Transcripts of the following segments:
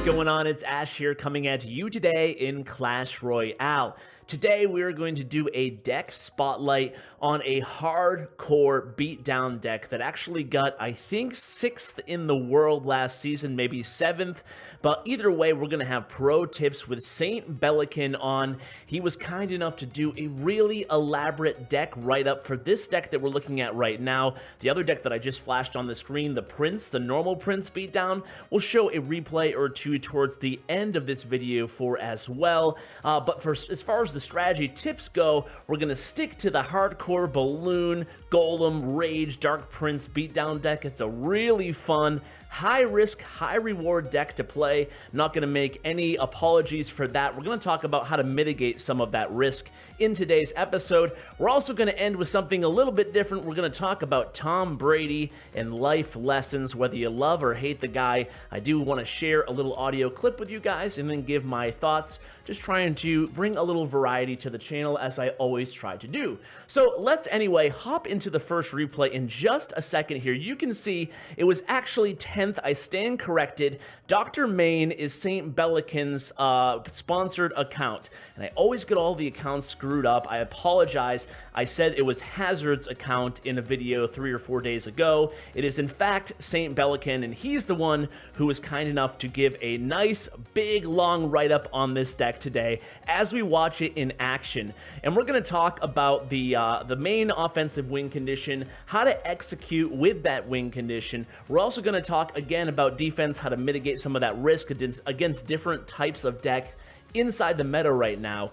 going on? It's Ash here coming at you today in Clash Royale. Today we are going to do a deck spotlight on a hardcore beatdown deck that actually got, I think, 6th in the world last season, maybe 7th. But either way, we're going to have pro tips with Saint Belikin on. He was kind enough to do a really elaborate deck write-up for this deck that we're looking at right now. The other deck that I just flashed on the screen, the Prince, the normal Prince beatdown, we'll show a replay or two towards the end of this video for as well. But as far as the strategy tips go, we're going to stick to the hardcore Balloon, Golem, Rage, Dark Prince beatdown deck. It's a really fun, high risk, high reward deck to play. Not going to make any apologies for that. We're going to talk about how to mitigate some of that risk in today's episode. We're also going to end with something a little bit different. We're going to talk about Tom Brady and life lessons, whether you love or hate the guy. I do want to share a little audio clip with you guys and then give my thoughts, just trying to bring a little variety to the channel as I always try to do. So let's anyway hop into the first replay in just a second here. You can see it was actually 10th. I stand corrected. Dr. Main is Saint Belikin's sponsored account, and I always get all the accounts screwed up. I apologize. I said it was Hazard's account in a video 3 or 4 days ago. It is in fact Saint Belikin, and he's the one who was kind enough to give a nice big long write-up on this deck today as we watch it in action. And we're going to talk about the main offensive win condition, how to execute with that win condition. We're also going to talk again about defense, how to mitigate some of that risk against different types of deck inside the meta right now.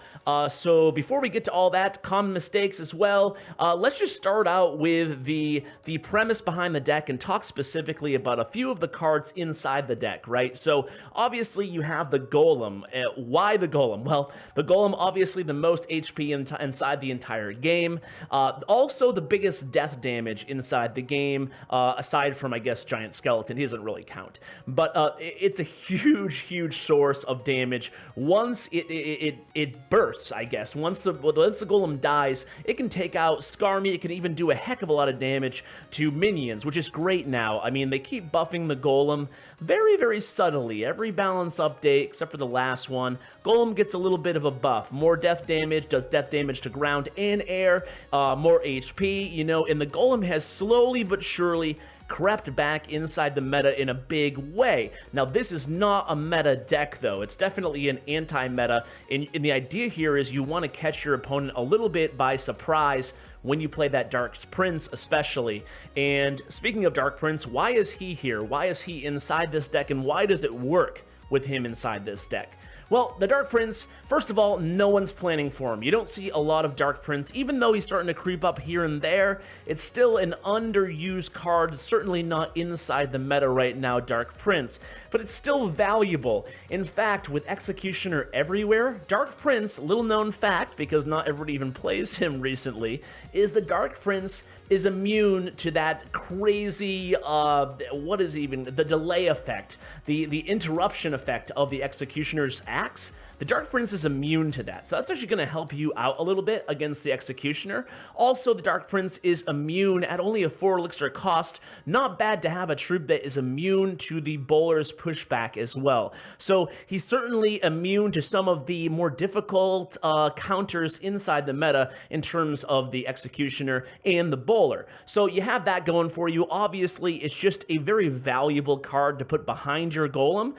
So before we get to all that, common mistakes as well, let's just start out with the premise behind the deck and talk specifically about a few of the cards inside the deck, right? So obviously you have the Golem. Why the Golem? Well, the Golem, obviously the most HP inside the entire game. Also the biggest death damage inside the game, aside from, I guess, Giant Skeleton. He doesn't really count. But it's a huge source of damage. Once it bursts, I guess. Once the Golem dies, it can take out Skarmy. It can even do a heck of a lot of damage to minions, which is great now. I mean, they keep buffing the Golem very subtly. Every balance update, except for the last one, Golem gets a little bit of a buff. More death damage, does death damage to ground and air, more HP, you know, and the Golem has slowly but surely crept back inside the meta in a big way. Now, this is not a meta deck, though. It's definitely an anti-meta, and the idea here is you want to catch your opponent a little bit by surprise when you play that Dark Prince especially. And speaking of Dark Prince, why is he here? Why is he inside this deck, and why does it work with him inside this deck? Well, the Dark Prince, first of all, no one's planning for him. You don't see a lot of Dark Prince. Even though he's starting to creep up here and there, it's still an underused card, certainly not inside the meta right now, Dark Prince, but it's still valuable. In fact, with Executioner everywhere, Dark Prince, little known fact, because not everybody even plays him recently, is the Dark Prince is immune to that crazy, what is even, the delay effect, the interruption effect of the Executioner's axe. The Dark Prince is immune to that, so that's actually going to help you out a little bit against the Executioner. Also, the Dark Prince is immune at only a 4 elixir cost. Not bad to have a troop that is immune to the Bowler's pushback as well. So he's certainly immune to some of the more difficult counters inside the meta in terms of the Executioner and the Bowler. So you have that going for you. Obviously, it's just a very valuable card to put behind your Golem,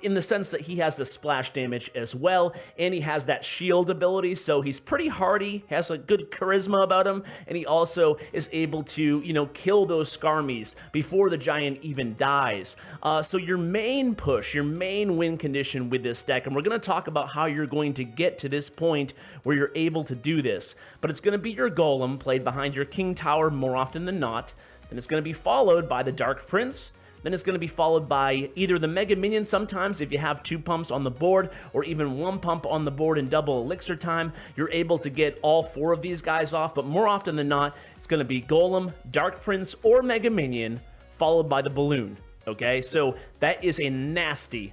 in the sense that he has the splash damage as well, and he has that shield ability, so he's pretty hardy, has a good charisma about him, and he also is able to, you know, kill those Skarmies before the giant even dies. So your main push, your main win condition with this deck, and we're going to talk about how you're going to get to this point where you're able to do this, but it's going to be your Golem played behind your King Tower more often than not, then it's going to be followed by the Dark Prince. Then it's going to be followed by either the Mega Minion sometimes if you have 2 pumps on the board, or even 1 pump on the board in double elixir time. You're able to get all 4 of these guys off, but more often than not, it's going to be Golem, Dark Prince, or Mega Minion, followed by the Balloon. Okay, so that is a nasty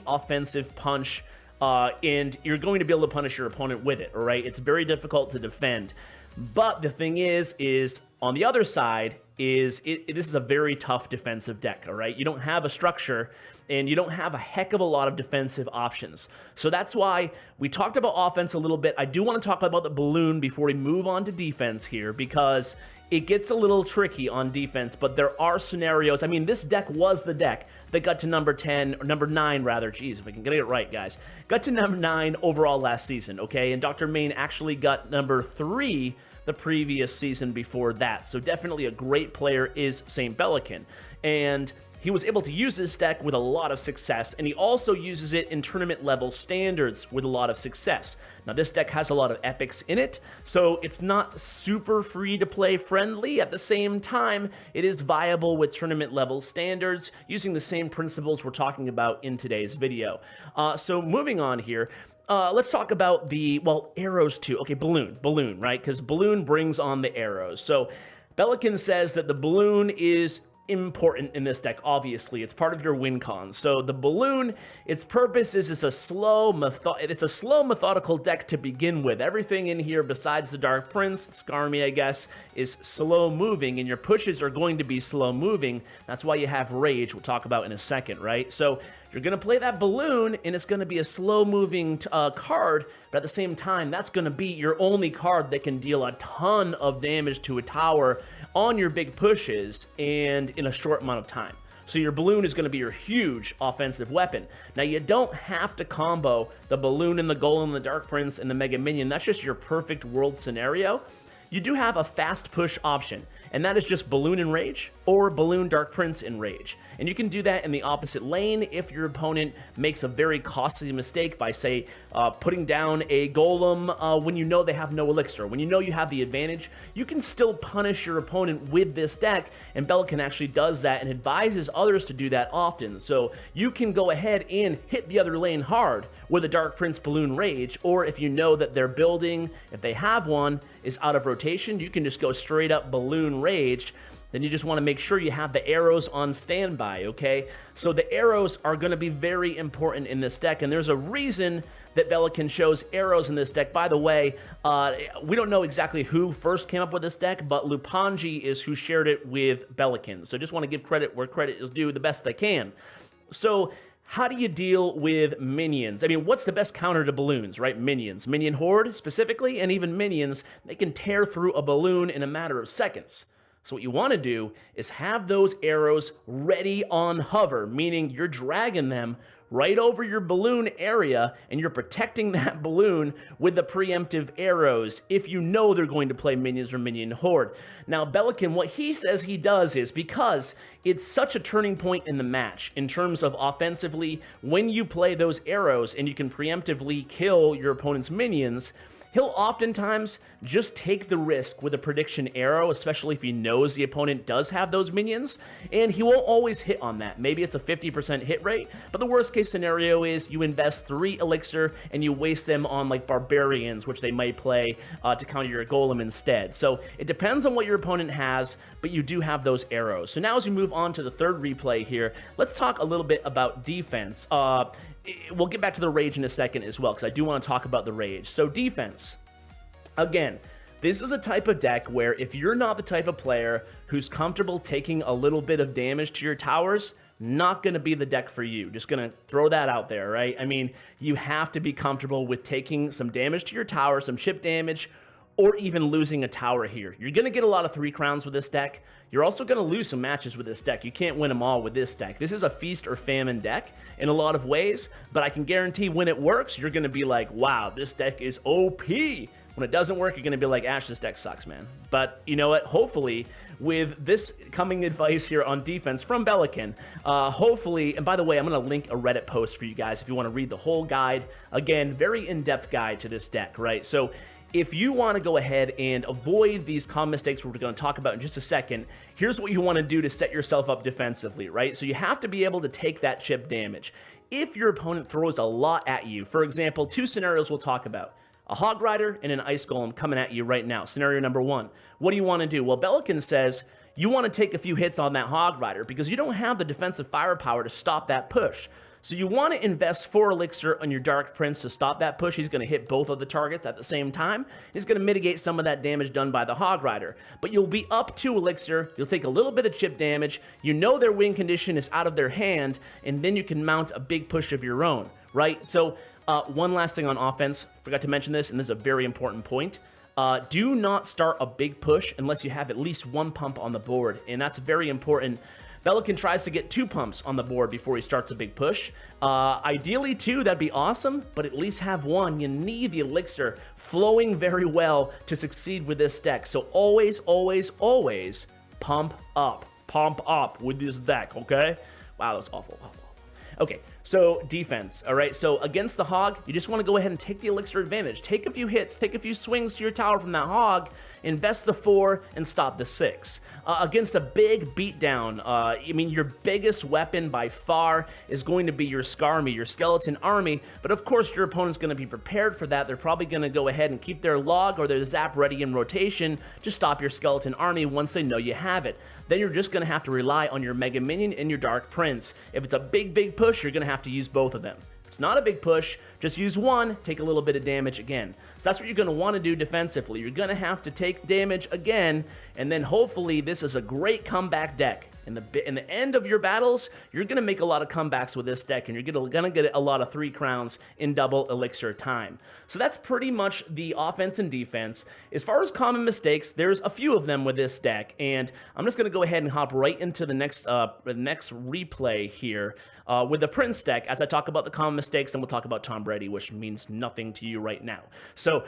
offensive punch, and you're going to be able to punish your opponent with it, all right? It's very difficult to defend. But the thing is on the other side, is this is a very tough defensive deck, all right? You don't have a structure, and you don't have a heck of a lot of defensive options. So that's why we talked about offense a little bit. I do want to talk about the balloon before we move on to defense here, because it gets a little tricky on defense, but there are scenarios. I mean, this deck was the deck that got to number 10, or number 9 rather. Jeez, if I can get it right, guys. Got to number 9 overall last season, okay? And Dr. Main actually got number 3 the previous season before that. So definitely a great player is Saint Belikin. And he was able to use this deck with a lot of success, and he also uses it in tournament level standards with a lot of success. Now, this deck has a lot of epics in it, so it's not super free to play friendly. At the same time, it is viable with tournament level standards using the same principles we're talking about in today's video. So moving on here, let's talk about the, well, arrows too. Okay, balloon, right? Because balloon brings on the arrows. So Belikin says that the balloon is important in this deck. Obviously, it's part of your win con. So the balloon, its purpose is it's a slow methodical deck to begin with. Everything in here besides the Dark Prince, Skarmy, I guess, is slow moving, and your pushes are going to be slow moving. That's why you have Rage, we'll talk about in a second, right? So you're going to play that balloon, and it's going to be a slow-moving card, but at the same time, that's going to be your only card that can deal a ton of damage to a tower on your big pushes and in a short amount of time. So your balloon is going to be your huge offensive weapon. Now, you don't have to combo the balloon and the Golem, the Dark Prince, and the Mega Minion. That's just your perfect world scenario. You do have a fast push option, and that is just Balloon and Rage or Balloon Dark Prince and Rage. And you can do that in the opposite lane if your opponent makes a very costly mistake by, say, putting down a Golem when you know they have no elixir. When you know you have the advantage, you can still punish your opponent with this deck, and Belikin actually does that and advises others to do that often. So you can go ahead and hit the other lane hard with a Dark Prince Balloon Rage, or if you know that their building, if they have one, is out of rotation, you can just go straight up Balloon Rage. Then you just want to make sure you have the arrows on standby, okay? So the arrows are going to be very important in this deck, and there's a reason that Belikin shows arrows in this deck. By the way, we don't know exactly who first came up with this deck, but Lupanji is who shared it with Belikin. So just want to give credit where credit is due the best I can. So how do you deal with minions? I mean, what's the best counter to balloons, right? Minions. Minion Horde, specifically, and even minions, they can tear through a balloon in a matter of seconds. So what you want to do is have those arrows ready on hover, meaning you're dragging them right over your balloon area, and you're protecting that balloon with the preemptive arrows if you know they're going to play minions or minion horde. Now, Belikin, what he says he does is, because it's such a turning point in the match in terms of offensively, when you play those arrows and you can preemptively kill your opponent's minions, he'll oftentimes just take the risk with a prediction arrow, especially if he knows the opponent does have those minions, and he won't always hit on that. Maybe it's a 50% hit rate, but the worst case scenario is you invest 3 elixir and you waste them on like barbarians, which they might play to counter your golem instead. So it depends on what your opponent has, but you do have those arrows. So now as we move on to the third replay here, let's talk a little bit about defense. We'll get back to the Rage in a second as well, because I do want to talk about the Rage. So defense. Again, this is a type of deck where if you're not the type of player who's comfortable taking a little bit of damage to your towers, not going to be the deck for you. Just going to throw that out there, right? I mean, you have to be comfortable with taking some damage to your tower, some chip damage, or even losing a tower here. You're going to get a lot of 3 crowns with this deck. You're also going to lose some matches with this deck. You can't win them all with this deck. This is a feast or famine deck in a lot of ways, but I can guarantee when it works, you're going to be like, wow, this deck is OP. When it doesn't work, you're going to be like, Ash, this deck sucks, man. But you know what? Hopefully, with this coming advice here on defense from Belikin, hopefully, and by the way, I'm going to link a Reddit post for you guys if you want to read the whole guide. Again, very in-depth guide to this deck, right? So if you want to go ahead and avoid these common mistakes we're going to talk about in just a second, here's what you want to do to set yourself up defensively, right? So you have to be able to take that chip damage. If your opponent throws a lot at you, for example, 2 scenarios we'll talk about. A Hog Rider and an Ice Golem coming at you right now. Scenario number 1. What do you want to do? Well, Belikin says you want to take a few hits on that Hog Rider because you don't have the defensive firepower to stop that push. So you want to invest 4 elixir on your Dark Prince to stop that push. He's going to hit both of the targets at the same time. He's going to mitigate some of that damage done by the Hog Rider. But you'll be up 2 elixir. You'll take a little bit of chip damage. You know their win condition is out of their hand, and then you can mount a big push of your own, right? So one last thing on offense. Forgot to mention this, and this is a very important point. Do not start a big push unless you have at least 1 pump on the board, and that's very important. Belikin tries to get 2 pumps on the board before he starts a big push. Ideally 2, that'd be awesome, but at least have 1. You need the elixir flowing very well to succeed with this deck. So always, always, always pump up. Pump up with this deck, okay? Wow, that's awful. Okay, so defense, all right? So against the Hog, you just want to go ahead and take the elixir advantage. Take a few hits, take a few swings to your tower from that Hog, invest the 4, and stop the 6. Against a big beatdown, I mean, your biggest weapon by far is going to be your Skarmy, your skeleton army, but of course your opponent's going to be prepared for that. They're probably going to go ahead and keep their log or their zap ready in rotation to stop your skeleton army once they know you have it. Then you're just going to have to rely on your Mega Minion and your Dark Prince. If it's a big push, you're going to have to use both of them. If it's not a big push, just use 1, take a little bit of damage again. So that's what you're going to want to do defensively. You're going to have to take damage again, and then hopefully this is a great comeback deck. In the end of your battles, you're going to make a lot of comebacks with this deck, and you're going to get a lot of 3 crowns in double elixir time. So that's pretty much the offense and defense. As far as common mistakes, there's a few of them with this deck, and I'm just going to go ahead and hop right into the next replay here with the Prince deck as I talk about the common mistakes, and we'll talk about Tom Brady, which means nothing to you right now. So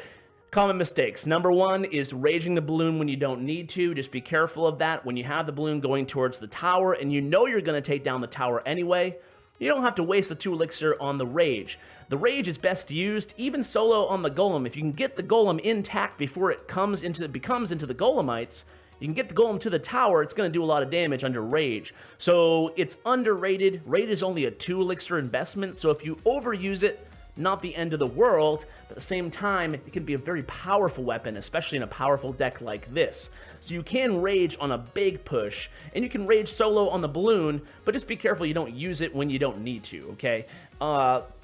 common mistakes. Number 1 is raging the balloon when you don't need to. Just be careful of that. When you have the balloon going towards the tower and you know you're going to take down the tower anyway, you don't have to waste the 2 elixir on the rage. The rage is best used even solo on the golem. If you can get the golem intact before it becomes into the golemites, you can get the golem to the tower, it's going to do a lot of damage under rage. So it's underrated. Rage is only a 2 elixir investment, so if you overuse it, not the end of the world, but at the same time, it can be a very powerful weapon, especially in a powerful deck like this. So you can rage on a big push, and you can rage solo on the balloon, but just be careful you don't use it when you don't need to, okay?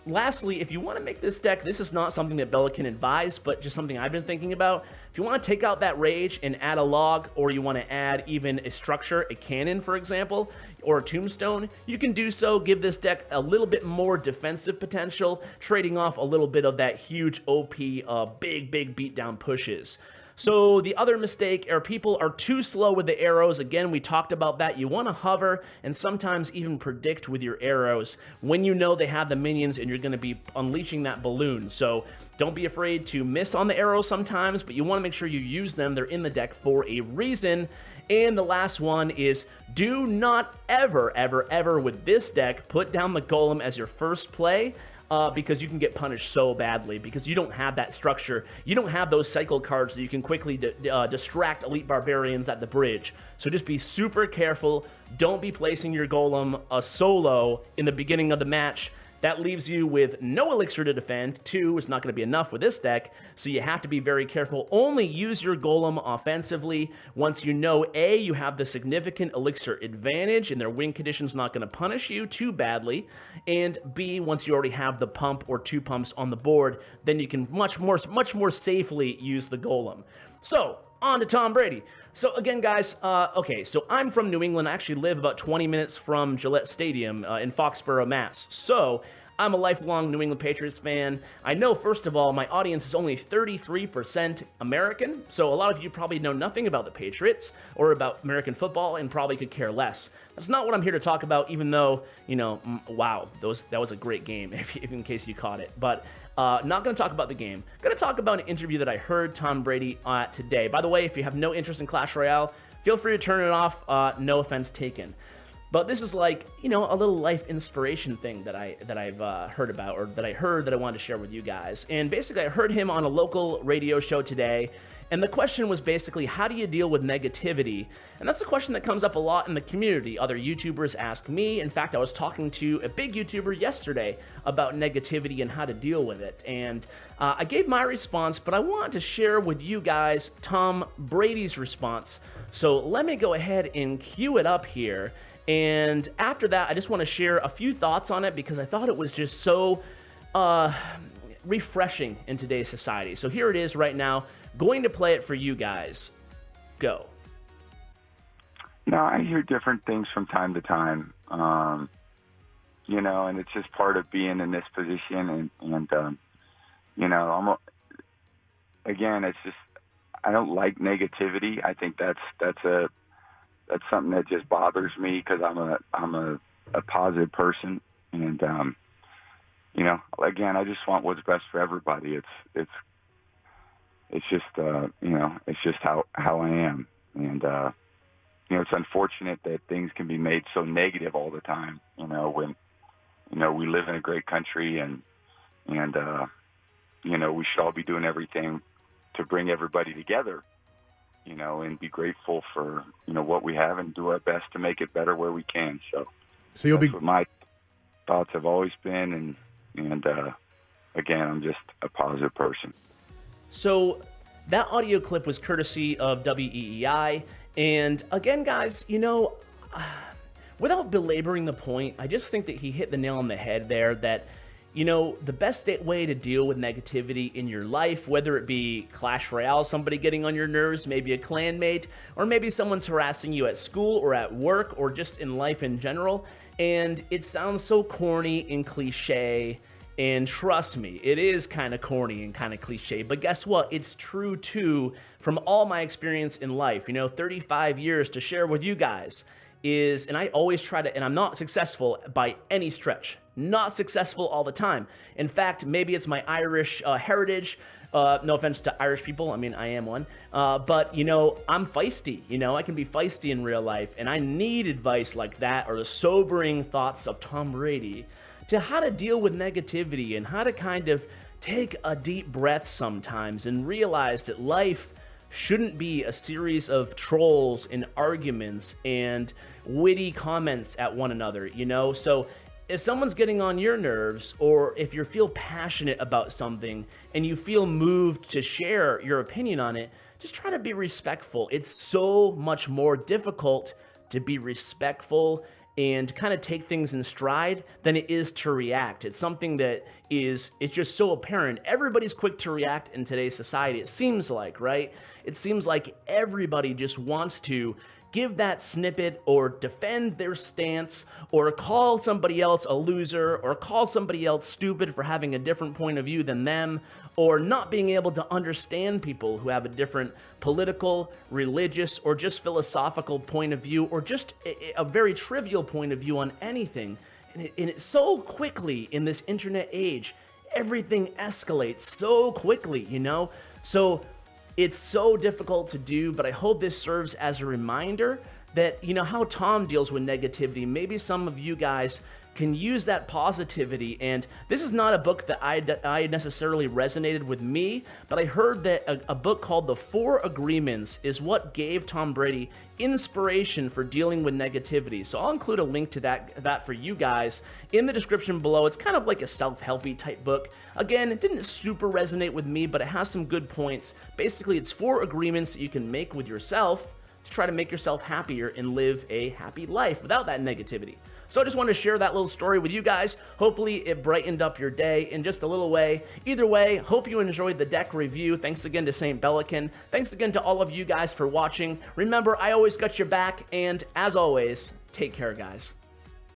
Lastly, if you want to make this deck, this is not something that Belikin advised, but just something I've been thinking about. If you want to take out that rage and add a log, or you want to add even a structure, a cannon, for example, or a tombstone, you can do so. Give this deck a little bit more defensive potential, trading off a little bit of that huge OP, big beatdown pushes. So the other mistake are people are too slow with the arrows. Again, we talked about that. You want to hover and sometimes even predict with your arrows when you know they have the minions and you're going to be unleashing that balloon. So don't be afraid to miss on the arrows sometimes, but you want to make sure you use them. They're in the deck for a reason. And the last one is do not ever with this deck put down the golem as your first play. Because you can get punished so badly because you don't have that structure. You don't have those cycle cards that you can quickly distract elite barbarians at the bridge. So just be super careful. Don't be placing your golem solo in the beginning of the match. That leaves you with no elixir to defend. 2 is not going to be enough with this deck, so you have to be very careful. Only use your golem offensively once you know, A, you have the significant elixir advantage and their win condition's not going to punish you too badly, and B, once you already have the pump or 2 pumps on the board, then you can much more safely use the golem. So, on to Tom Brady. So again, guys, okay, so I'm from New England. I actually live about 20 minutes from Gillette Stadium in Foxborough, Mass. So I'm a lifelong New England Patriots fan. I know, first of all, my audience is only 33% American, so a lot of you probably know nothing about the Patriots or about American football and probably could care less. That's not what I'm here to talk about, even though, you know, wow, that was a great game, if in case you caught it. But not going to talk about the game. Going to talk about an interview that I heard Tom Brady today. By the way, if you have no interest in Clash Royale, feel free to turn it off. No offense taken. But this is like, you know, a little life inspiration thing that I've heard about, or that I wanted to share with you guys. And basically, I heard him on a local radio show today. And the question was basically, how do you deal with negativity? And that's a question that comes up a lot in the community. Other YouTubers ask me. In fact, I was talking to a big YouTuber yesterday about negativity and how to deal with it. And I gave my response, but I wanted to share with you guys Tom Brady's response. So let me go ahead and cue it up here. And after that, I just want to share a few thoughts on it because I thought it was just so refreshing in today's society. So here it is right now. Going to play it for you guys. Go. No, I hear different things from time to time, you know, and it's just part of being in this position. And you know, again, it's just, I don't like negativity. I think that's something that just bothers me because I'm a positive person. And, you know, again, I just want what's best for everybody. It's just, you know, it's just how I am. And, you know, it's unfortunate that things can be made so negative all the time, you know, when, you know, we live in a great country and you know, we should all be doing everything to bring everybody together, you know, and be grateful for, you know, what we have and do our best to make it better where we can. So that's what my thoughts have always been. And again, I'm just a positive person. So that audio clip was courtesy of WEEI. And again, guys, you know, without belaboring the point, I just think that he hit the nail on the head there that, you know, the best way to deal with negativity in your life, whether it be Clash Royale, somebody getting on your nerves, maybe a clanmate, or maybe someone's harassing you at school or at work or just in life in general, and it sounds so corny and cliche, and trust me, it is kind of corny and kind of cliche, but guess what? It's true too from all my experience in life. You know, 35 years to share with you guys is, and I always try to, and I'm not successful by any stretch. Not successful all the time. In fact, maybe it's my Irish heritage. No offense to Irish people. I mean, I am one. But, you know, I'm feisty. You know, I can be feisty in real life. And I need advice like that or the sobering thoughts of Tom Brady to how to deal with negativity and how to kind of take a deep breath sometimes and realize that life shouldn't be a series of trolls and arguments and witty comments at one another, you know? So if someone's getting on your nerves, or if you feel passionate about something and you feel moved to share your opinion on it, just try to be respectful. It's so much more difficult to be respectful and kind of take things in stride than it is to react. It's something that it's just so apparent. Everybody's quick to react in today's society, it seems like, right? It seems like everybody just wants to give that snippet or defend their stance or call somebody else a loser or call somebody else stupid for having a different point of view than them or not being able to understand people who have a different political, religious, or just philosophical point of view or just a very trivial point of view on anything. And it's so quickly in this internet age, everything escalates so quickly, you know? So it's so difficult to do, but I hope this serves as a reminder that, you know, how Tom deals with negativity. Maybe some of you guys can use that positivity. And this is not a book that I necessarily resonated with me, but I heard that a book called The 4 Agreements is what gave Tom Brady inspiration for dealing with negativity. So I'll include a link to that for you guys in the description below. It's kind of like a self-helpy type book. Again, it didn't super resonate with me, but it has some good points. Basically, it's 4 agreements that you can make with yourself to try to make yourself happier and live a happy life without that negativity. So I just wanted to share that little story with you guys. Hopefully it brightened up your day in just a little way. Either way, hope you enjoyed the deck review. Thanks again to Saint Belikin. Thanks again to all of you guys for watching. Remember, I always got your back, and as always, take care, guys.